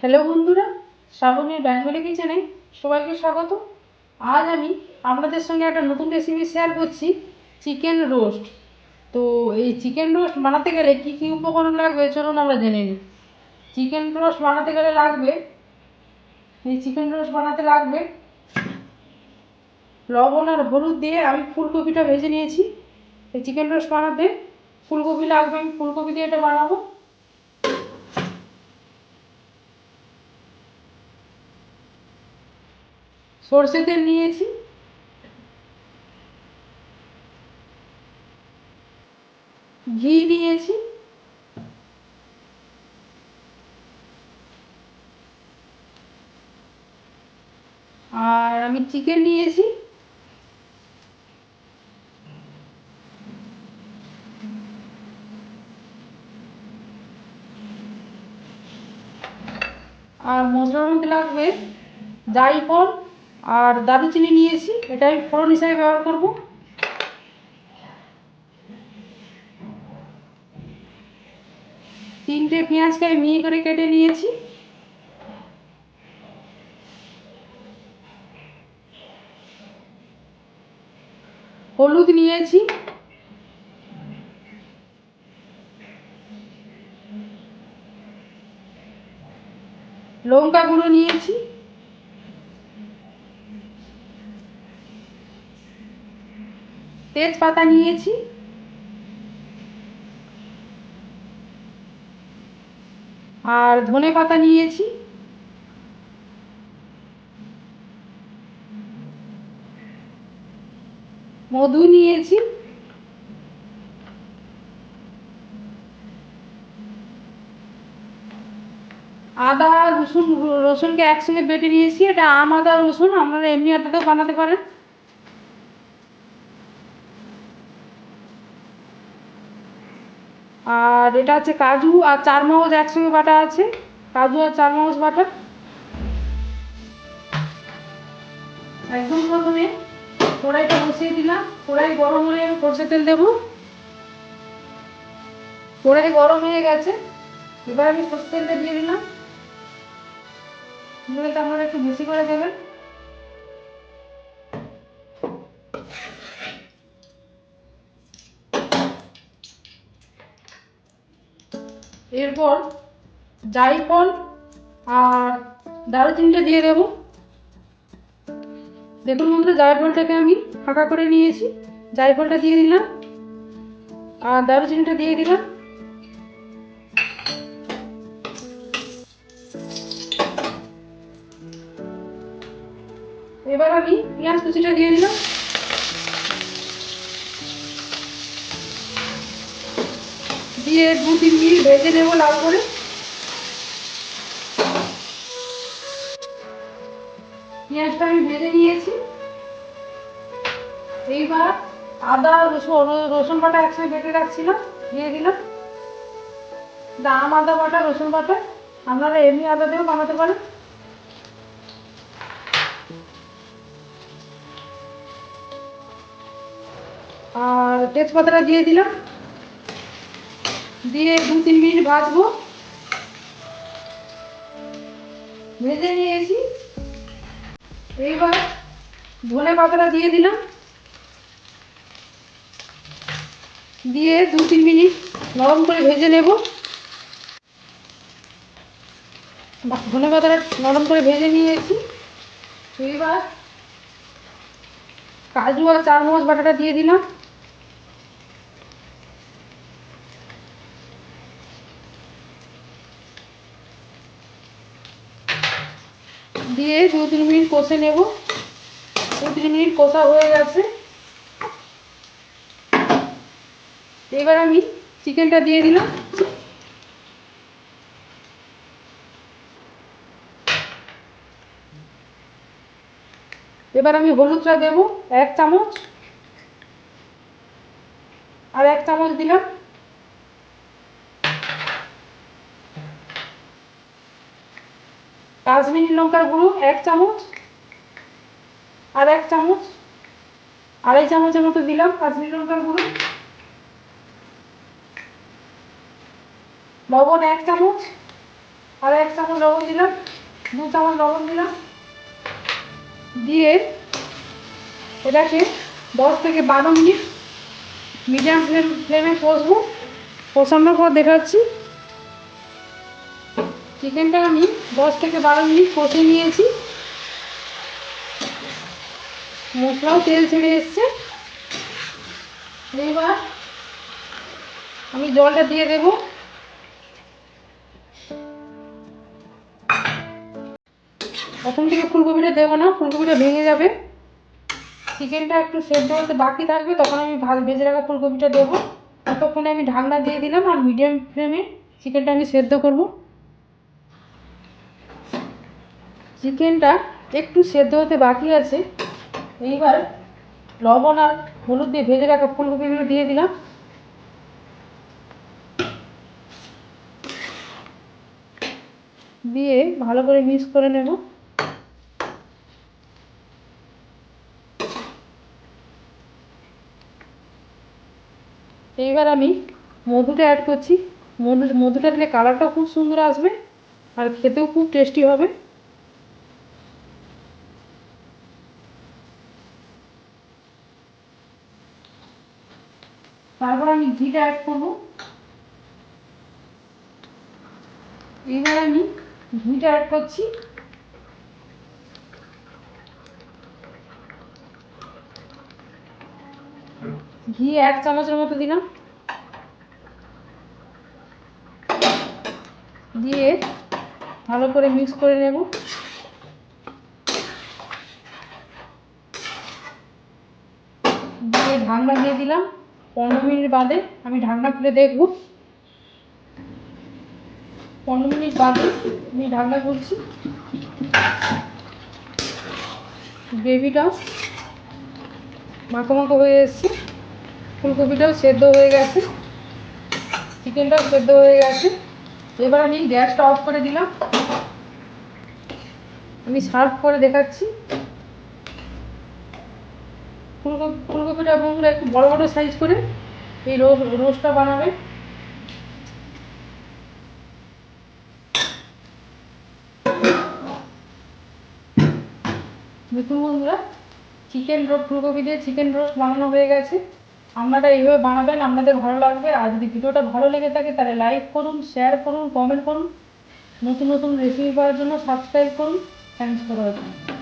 Hello বন্ধুরা, শ্রাবণীর Bengali কিচেনে সবাইকে স্বাগত। আজ আমি আপনাদের সঙ্গে একটা নতুন রেসিপি শেয়ার করছি, চিকেন রোস্ট। তো এই চিকেন রোস্ট বানাতে গেলে কী কী উপকরণ লাগবে চলুন আমরা জেনে নিই। চিকেন রোস্ট বানাতে গেলে লাগবে, এই চিকেন রোস্ট বানাতে লাগবে লবণ আর হলুদ দিয়ে আমি ফুলকপিটা ভেজে নিয়েছি। এই চিকেন রোস্ট বানাতে ফুলকপি লাগবে, আমি ফুলকপি দিয়ে এটা বানাবো। সরষে তেল নিয়েছি, ঘি নিয়েছি, আর আমি চিকেন নিয়েছি, আর মশলার মধ্যে লাগবে জায়ফল আর দারুচিনি নিয়েছি, এটা আমি ফোড়ন হিসাবে ব্যবহার করব। তিনটে পেঁয়াজকে আমি মিহি করে কেটে নিয়েছি। হলুদ নিয়েছি, লঙ্কা গুঁড়ো নিয়েছি, তেজপাতা নিয়েছি, আর ধনে পাতা নিয়েছি, মধু নিয়েছি, আদা রসুন, রসুনকে একসঙ্গে বেটে নিয়েছি। এটা আম আদা রসুন, আপনারা এমনি আদাতেও বানাতে পারেন। আর এটা হচ্ছে কাজু আর চারমগজ একসঙ্গে বাটা আছে, কাজু আর চারমগজ বাটা। একদম প্রথমে কড়াইটা বসিয়ে দিলাম, কড়াই গরম হলে আমি সরষের তেল দেবো। কড়াই গরম হয়ে গেছে, এবার আমি সরষের তেলটা দিয়ে দিলাম। তেলটা আপনারা একটু বেশি করে দেবেন। এরপর জায়ফল আর দারুচিনিটা দিয়ে দেবো। দেখুন বন্ধুরা, জায়ফলটাকে আমি ফাঁকা করে নিয়েছি, জায়ফলটা দিয়ে দিলাম আর দারুচিনিটা দিয়ে দিলাম। এবার আমি পেঁয়াজ কুচিটা দিয়ে দিলাম, দিয়ে 2-3 মিনিট ভেজে নেবো লাল করে। পেঁয়াজটা আমি ভেজে নিয়েছি। এইবার আদা রসুন বাটা একসঙ্গে বেটে রাখছিলাম, দিয়ে দিলাম। আম আদা বাটা, রসুন বাটা, আপনারা এমনি আদা দিয়েও বানাতে পারেন। আর তেজপাতাটা দিয়ে দিলাম, দিয়ে 2-3 মিনিট ভাজবো। ভেজে নিয়েছি। এইবার ধনে পাতাটা দিয়ে দিলাম, দিয়ে 2-3 মিনিট নরম করে ভেজে নেব। ধনে পাতাটা নরম করে ভেজে নিয়েছি। এইবার কাজু আর চারমগজ বাটাটা দিয়ে দিলাম, দিয়ে 2-3 মিনিট কষে নেব। 2-3 মিনিট কষা হয়ে গেছে। এবার আমি চিকেনটা দিয়ে দিলাম। এবার আমি হলুদটা দেবো 1 চামচ, আর 1 চামচ দিলাম। কাশ্মীরি লঙ্কার গুঁড়ো 1 চামচ, আর 1 চামচ, 2.5 চামচের মতো দিলাম কাশ্মীরি লঙ্কার গুঁড়ো। লবণ 1 চামচ, আর 1 চামচ লবণ দিলাম, 2 চামচ লবণ দিলাম, দিয়ে এটাকে 10 থেকে 12 মিনিট মিডিয়াম ফ্লেমে কষবো। কষানোর পর দেখাচ্ছি। চিকেনটা আমি 10 থেকে 12 মিনিট কষে নিয়েছি, মশলাও তেল ছেড়ে এসছে। এবার আমি জলটা দিয়ে দেবো। প্রথম থেকে ফুলকপিটা দেবো না, ফুলকপিটা ভেঙে যাবে। চিকেনটা একটু সেদ্ধ হতে বাকি থাকবে, তখন আমি ভেজে রাখা ফুলকপিটা দেবো। ততক্ষণে আমি ঢাকনা দিয়ে দিলাম আর মিডিয়াম ফ্লেমে চিকেনটা আমি সেদ্ধ করব। চিকেনটা একটু সেদ্ধ হতে বাকি আছে। এইবার লবণ আর হলুদ দিয়ে ভেজে রাখা ফুলকপিগুলো দিয়ে দিলাম। দিয়ে ভালো করে মিক্স করে নেব। এইবার আমি মধুটা অ্যাড করছি। মধুটা দিলে কালারটাও খুব সুন্দর আসবে আর খেতেও খুব টেস্টি হবে। তারপর আমি ঘিটা অ্যাড করবো। এইবার আমি ঘিটা অ্যাড করছি। ঘি 1 চামচের মতো দিলাম, দিয়ে ভালো করে মিক্স করে নেব। দিয়ে ঢাকনা দিয়ে দিলাম। 15 মিনিট বাদে আমি ঢাকনা খুলে দেখব। 15 মিনিট বাদে আমি ঢাকনা খুলছি। গ্রেভিটাও মাখো মাখো হয়ে এসছে, ফুলকপিটাও সেদ্ধ হয়ে গেছে, চিকেনটাও সেদ্ধ হয়ে গেছে। এবার আমি গ্যাসটা অফ করে দিলাম। আমি সার্ভ করে দেখাচ্ছি। ফুলকপিটা বন্ধুরা একটু বড় বড় সাইজ করে এই রোস্টটা বানাবে। দেখুন বন্ধুরা, ফুলকপি দিয়ে চিকেন রোস্ট বানানো হয়ে গেছে। আপনারা এইভাবে বানাবেন, আপনাদের ভালো লাগবে। আর যদি ভিডিওটা ভালো লেগে থাকে তাহলে লাইক করুন, শেয়ার করুন, কমেন্ট করুন। নতুন নতুন রেসিপি পাওয়ার জন্য সাবস্ক্রাইব করুন। Thanks for watching.